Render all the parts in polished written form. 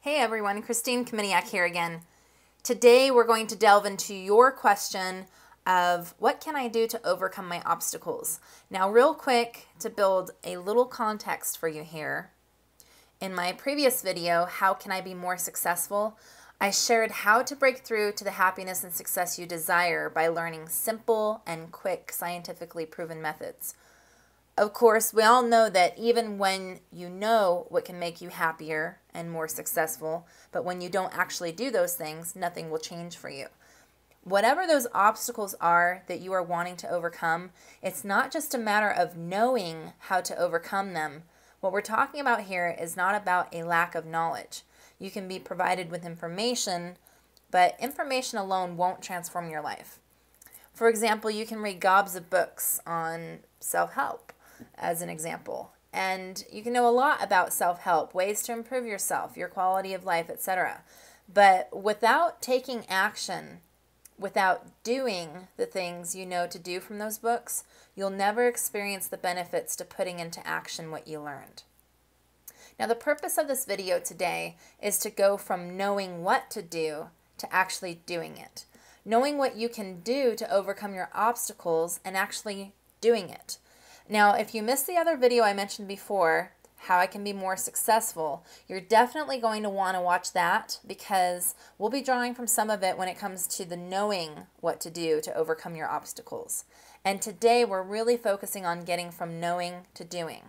Hey everyone, Christine Kaminiak here again. Today we're going to delve into your question of what can I do to overcome my obstacles? Now real quick, to build a little context for you here, in my previous video, How Can I Be More Successful?, I shared how to break through to the happiness and success you desire by learning simple and quick scientifically proven methods. Of course, we all know that even when you know what can make you happier and more successful, but when you don't actually do those things, nothing will change for you. Whatever those obstacles are that you are wanting to overcome, it's not just a matter of knowing how to overcome them. What we're talking about here is not about a lack of knowledge. You can be provided with information, but information alone won't transform your life. For example, you can read gobs of books on self-help, as an example. And you can know a lot about self-help, ways to improve yourself, your quality of life, etc. But without taking action, without doing the things you know to do from those books, you'll never experience the benefits to putting into action what you learned. Now, the purpose of this video today is to go from knowing what to do to actually doing it. Knowing what you can do to overcome your obstacles and actually doing it. Now, if you missed the other video I mentioned before, How I Can Be More Successful, you're definitely going to want to watch that because we'll be drawing from some of it when it comes to the knowing what to do to overcome your obstacles. And today we're really focusing on getting from knowing to doing.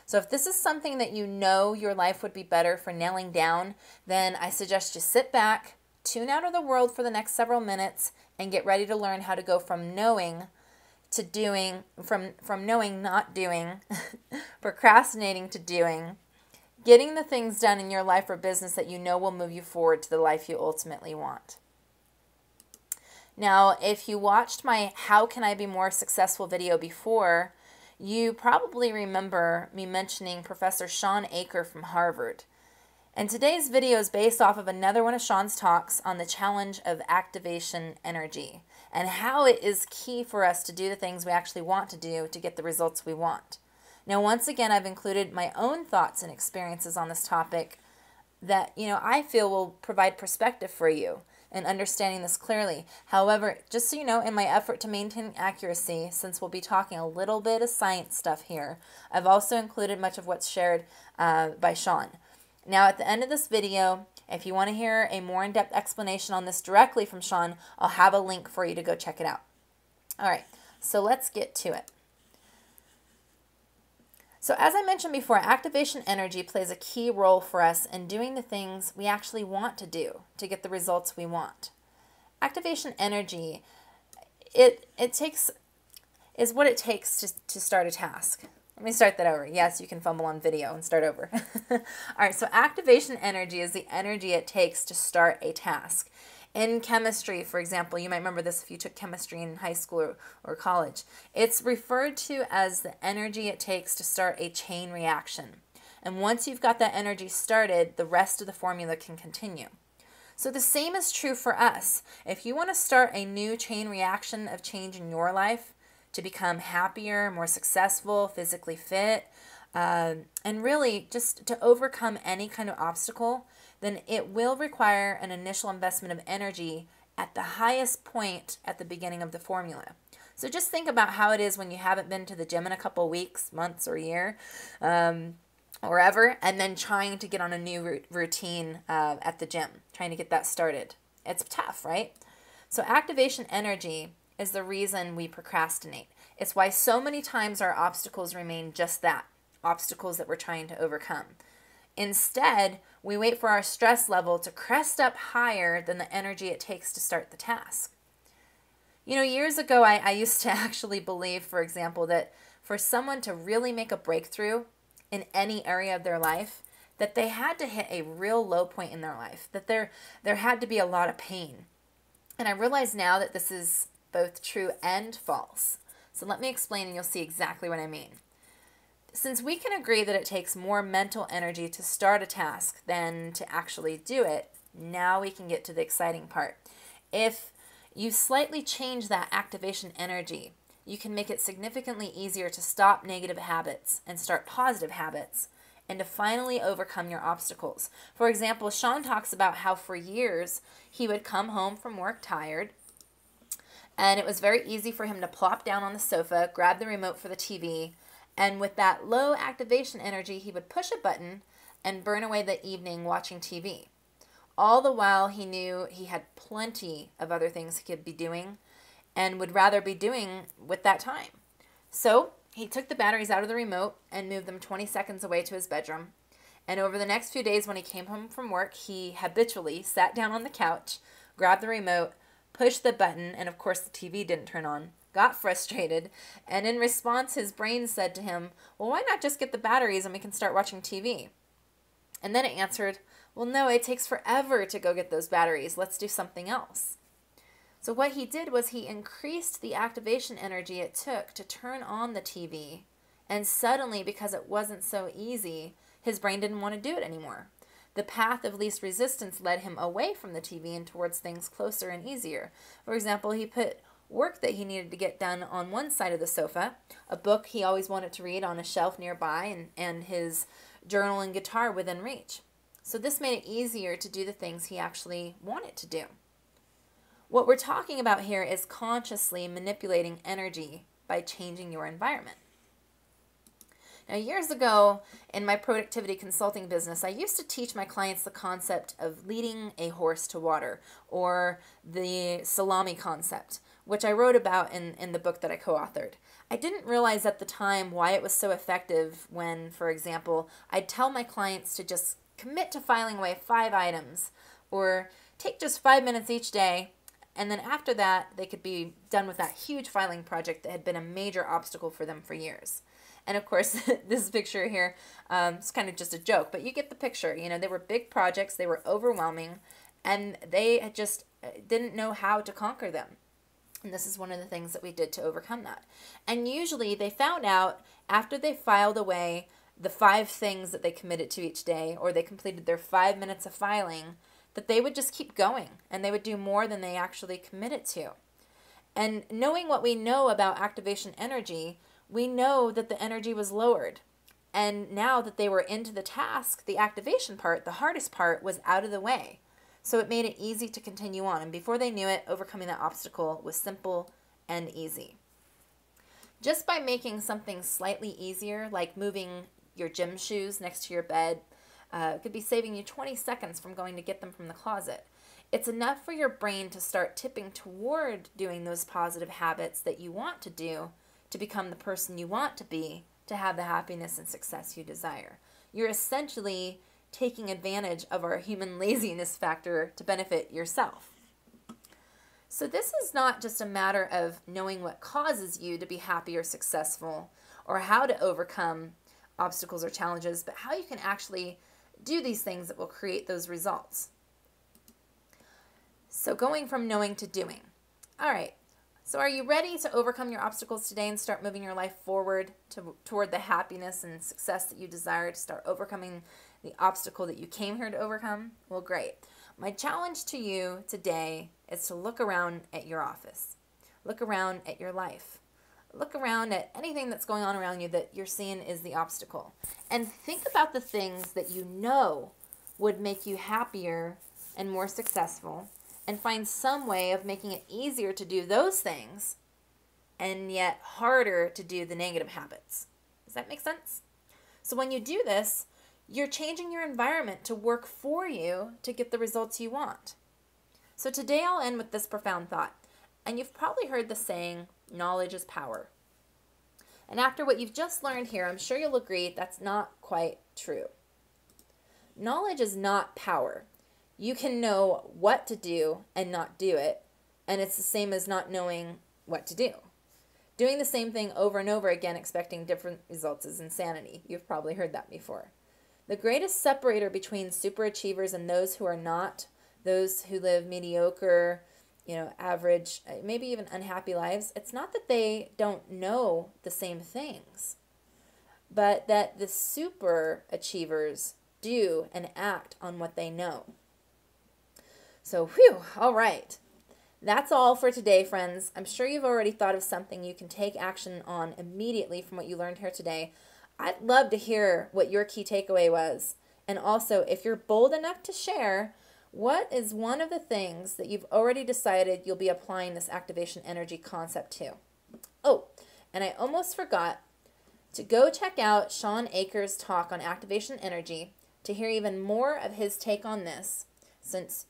So if this is something that you know your life would be better for nailing down, then I suggest you sit back, tune out of the world for the next several minutes, and get ready to learn how to go from knowing to doing, from knowing, not doing, procrastinating to doing, getting the things done in your life or business that you know will move you forward to the life you ultimately want. Now, if you watched my How Can I Be More Successful video before, you probably remember me mentioning Professor Shawn Achor from Harvard. And today's video is based off of another one of Shawn's talks on the challenge of activation energy and how it is key for us to do the things we actually want to do to get the results we want. Now, once again, I've included my own thoughts and experiences on this topic that, I feel will provide perspective for you in understanding this clearly. However, just so you know, in my effort to maintain accuracy, since we'll be talking a little bit of science stuff here, I've also included much of what's shared by Shawn. Now, at the end of this video, if you want to hear a more in-depth explanation on this directly from Shawn, I'll have a link for you to go check it out. All right, so let's get to it. So as I mentioned before, activation energy plays a key role for us in doing the things we actually want to do to get the results we want. Activation energy, is what it takes to start a task. Let me start that over. Yes, you can fumble on video and start over. All right, so activation energy is the energy it takes to start a task. In chemistry, for example, you might remember this if you took chemistry in high school or college. It's referred to as the energy it takes to start a chain reaction. And once you've got that energy started, the rest of the formula can continue. So the same is true for us. If you want to start a new chain reaction of change in your life, to become happier, more successful, physically fit, and really just to overcome any kind of obstacle, then it will require an initial investment of energy at the highest point at the beginning of the formula. So just think about how it is when you haven't been to the gym in a couple of weeks, months, or a year, or ever, and then trying to get on a new routine at the gym, trying to get that started. It's tough, right? So activation energy is the reason we procrastinate. It's why so many times our obstacles remain just that, obstacles that we're trying to overcome. Instead, we wait for our stress level to crest up higher than the energy it takes to start the task. Years ago, I used to actually believe, for example, that for someone to really make a breakthrough in any area of their life, that they had to hit a real low point in their life, that there had to be a lot of pain. And I realize now that this is both true and false. So let me explain and you'll see exactly what I mean. Since we can agree that it takes more mental energy to start a task than to actually do it, now we can get to the exciting part. If you slightly change that activation energy, you can make it significantly easier to stop negative habits and start positive habits and to finally overcome your obstacles. For example, Sean talks about how for years he would come home from work tired, and it was very easy for him to plop down on the sofa, grab the remote for the TV, and with that low activation energy, he would push a button and burn away the evening watching TV. All the while, he knew he had plenty of other things he could be doing and would rather be doing with that time. So he took the batteries out of the remote and moved them 20 seconds away to his bedroom. And over the next few days when he came home from work, he habitually sat down on the couch, grabbed the remote, pushed the button, and of course the TV didn't turn on, got frustrated, and in response his brain said to him, well, why not just get the batteries and we can start watching TV? And then it answered, well, no, it takes forever to go get those batteries. Let's do something else. So what he did was he increased the activation energy it took to turn on the TV, and suddenly, because it wasn't so easy, his brain didn't want to do it anymore. The path of least resistance led him away from the TV and towards things closer and easier. For example, he put work that he needed to get done on one side of the sofa, a book he always wanted to read on a shelf nearby, and his journal and guitar within reach. So this made it easier to do the things he actually wanted to do. What we're talking about here is consciously manipulating energy by changing your environment. Now, years ago in my productivity consulting business, I used to teach my clients the concept of leading a horse to water, or the salami concept, which I wrote about in the book that I co-authored. I didn't realize at the time why it was so effective when, for example, I'd tell my clients to just commit to filing away 5 items, or take just 5 minutes each day, and then after that, they could be done with that huge filing project that had been a major obstacle for them for years. And of course, this picture here is kind of just a joke, but you get the picture. You know, they were big projects, they were overwhelming, and they had just didn't know how to conquer them. And this is one of the things that we did to overcome that. And usually they found out after they filed away the 5 things that they committed to each day, or they completed their 5 minutes of filing, that they would just keep going and they would do more than they actually committed to. And knowing what we know about activation energy, we know that the energy was lowered. And now that they were into the task, the activation part, the hardest part, was out of the way. So it made it easy to continue on. And before they knew it, overcoming that obstacle was simple and easy. Just by making something slightly easier, like moving your gym shoes next to your bed, could be saving you 20 seconds from going to get them from the closet. It's enough for your brain to start tipping toward doing those positive habits that you want to do, to become the person you want to be, to have the happiness and success you desire. You're essentially taking advantage of our human laziness factor to benefit yourself. So this is not just a matter of knowing what causes you to be happy or successful, or how to overcome obstacles or challenges, but how you can actually do these things that will create those results. So going from knowing to doing. All right. So are you ready to overcome your obstacles today and start moving your life forward toward the happiness and success that you desire, to start overcoming the obstacle that you came here to overcome? Well, great. My challenge to you today is to look around at your office. Look around at your life. Look around at anything that's going on around you that you're seeing is the obstacle. And think about the things that you know would make you happier and more successful, and find some way of making it easier to do those things and yet harder to do the negative habits. Does that make sense? So when you do this, you're changing your environment to work for you to get the results you want. So today I'll end with this profound thought. And you've probably heard the saying, knowledge is power. And after what you've just learned here, I'm sure you'll agree that's not quite true. Knowledge is not power. You can know what to do and not do it, and it's the same as not knowing what to do. Doing the same thing over and over again, expecting different results, is insanity. You've probably heard that before. The greatest separator between superachievers and those who are not, those who live mediocre, average, maybe even unhappy lives, it's not that they don't know the same things, but that the superachievers do and act on what they know. So, all right. That's all for today, friends. I'm sure you've already thought of something you can take action on immediately from what you learned here today. I'd love to hear what your key takeaway was. And also, if you're bold enough to share, what is one of the things that you've already decided you'll be applying this activation energy concept to? Oh, and I almost forgot to go check out Sean Akers' talk on activation energy to hear even more of his take on this. Since,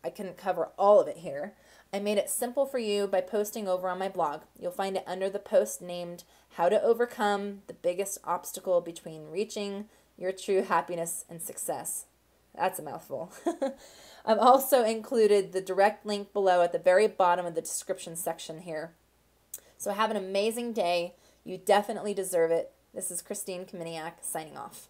I couldn't cover all of it here, I made it simple for you by posting over on my blog. You'll find it under the post named How to Overcome the Biggest Obstacle Between Reaching Your True Happiness and Success. That's a mouthful. I've also included the direct link below at the very bottom of the description section here. So have an amazing day. You definitely deserve it. This is Christine Kaminiak signing off.